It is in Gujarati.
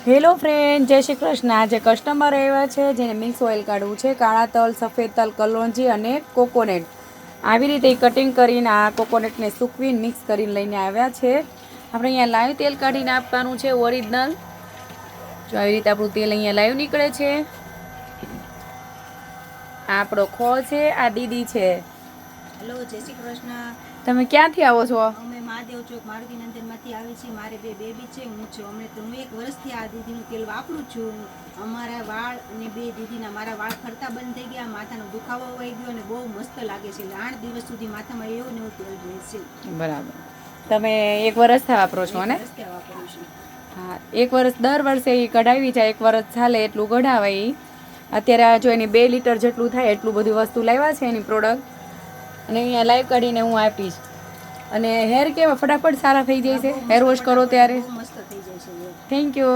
હેલો ફ્રેન્ડ, જય શ્રી કૃષ્ણ. આજે કસ્ટમર આવ્યા છે જેને મિક્સ ઓઇલ કાઢવું છે. કાળા તલ, સફેદ તલ, કલોંજી અને કોકોનટ. આવી રીતે કટિંગ કરીને આ કોકોનટને સૂકવીને મિક્સ કરીને લઈને આવ્યા છે. આપણે અહીંયા લાઈવ તેલ કાઢીને આપવાનું છે, ઓરિજિનલ. જો આવી રીતે આપણું તેલ અહીંયા લાઈવ નીકળે છે. આ આપણો ખોળ છે, આ દીદી છે. હેલો, જય શ્રી કૃષ્ણ. તમે ક્યાંથી આવો છો? અમે મહાદેવ ચોક મારુતિ નંદનમાંથી આવી છીએ. મારે 2 બેબી છે, હું છું. હું 1 વર્ષથી આ દીદીનું તેલ વાપરું છું. અમારા વાળ અને 2 દીદીના મારા વાળ ખરતા બંધ થઈ ગયા, માથાનો દુખાવો વહી ગયો અને બહુ મસ્ત લાગે છે. 8 દિવસ સુધી માથામાં એવું ને એવું તેલ રહેશે. બરાબર. તમે 1 વર્ષથી વાપરો છો ને? વાપરું છું. હા, 1 વર્ષ દર વર્ષે એ કઢાવી જાય. 1 વર્ષ ચાલે એટલું કઢાવાય. અત્યારે જો એની 2 લીટર જેટલું થાય એટલું બધી વસ્તુ લાવ્યા છે એની પ્રોડક્ટ, અને અહીંયા લાઈવ કાઢીને હું આપીશ. અને હેર કેવા ફટાફટ સારા થઈ જાય છે હેર વોશ કરો ત્યારે. મસ્ત થઈ જાય છે. Thank you.